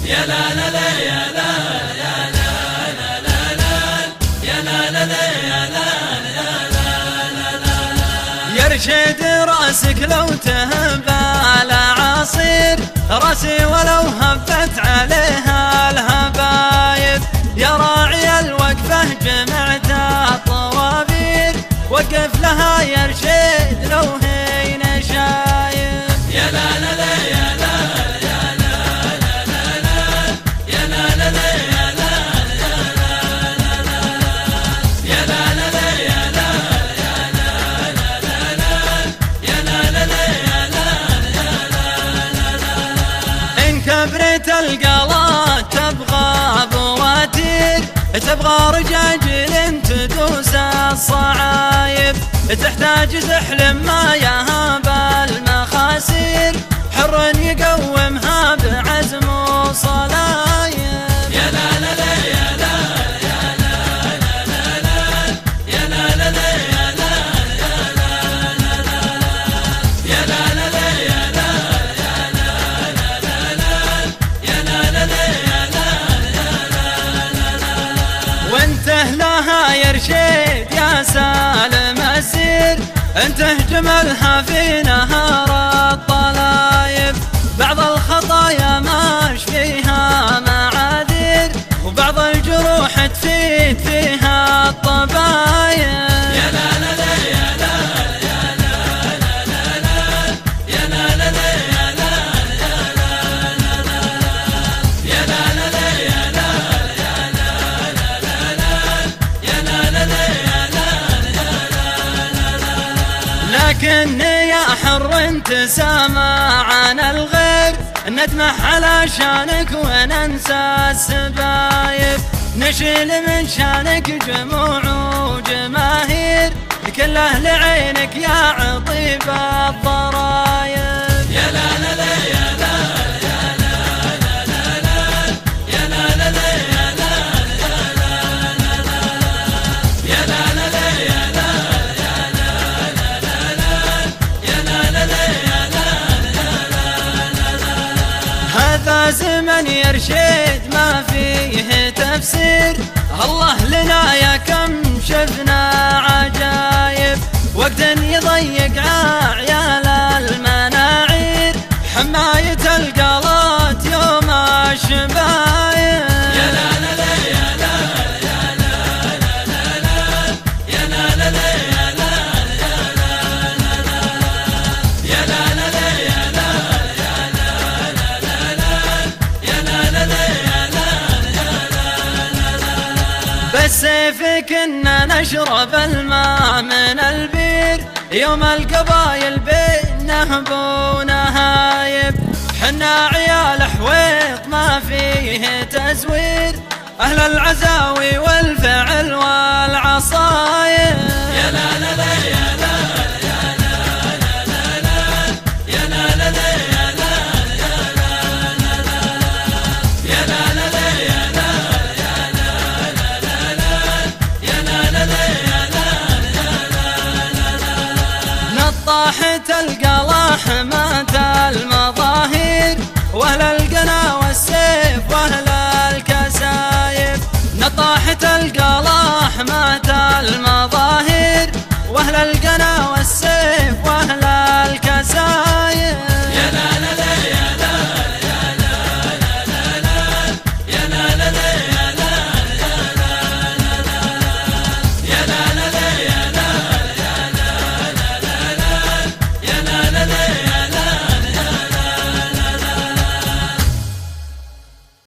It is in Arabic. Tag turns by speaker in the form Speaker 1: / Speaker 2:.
Speaker 1: يا لا لا لا يا لا يا لا لا لا لا يا لا لا لا يا لا يا لا لا لا يرشد راسك لو تهب على عصير راسي ولو هبت عليها الهبايب يا راعي الوقفة جمعت الطوابير وقف لها يرشد لو هين شايب يا لا لا لا يا لا يا لا لا لا لا يا لا لا لا يا لا يا لا لا لا يا لا يا لا لا لا لا يا لا لا لا يا لا يا لا لا لا إن كبرت القلات تبغى بواتير تبغى رجاجل تدوس الصعايب تحتاج تحلم ما يهاب المخاسير حر يقومها بعزم وصلايب يا لا لا لا يا لا يا لا لا لا لا يا لا لا لا يا لا يا لا لا لا يا لا يا لا لا لا لا يا لا لا لا يا لا وانته لها يرشد يا سالم السير انته جملها في نهار الطلايب بعض الخطايا ماش فيها معاذير وبعض الجروح تفيد فيها الطبايب يا لا لا لا يا لا يا لا لا لا لا يا لا لا لا يا لا يا لا لا لا يا لا يا لا لا لا لا يا لا لا لا يا لا لكن يا حر انت سامع عن الغير ندمح على شانك وننسى السبايب نشيل من شانك جموع وجماهير كل اهل عينك يا عطيب الضرايب يا لا لا لا يا لا يا لا لا لا لا يا لا لا لا يا لا يا لا لا لا يا لا هذا زمن يرشد ما فيه تفسير الله لنا يا كم شفنا عجايب وقت يضيق عيال المناعير حماية القلات يوم الشبايب يا لا لا لا يا لا يا لا لا لا لا يا لا لا لا يا لا يا لا لا لا يا لا بالسيف كنا نشرب الماء من البير يوم القبايل بينهب ونهايب حنا عيال حويط ما فيه تزوير أهل العزاوي والفعل والعصايب يا لا لا لا يا لا يا لا لا لا لا يا لا لا لا يا لا يا لا لا لا يا لا نطاحت القلاح مات المظاهر واهل القنا والسيف واهل الكسايب نطاحت القلاح مات المظاهر واهل القنا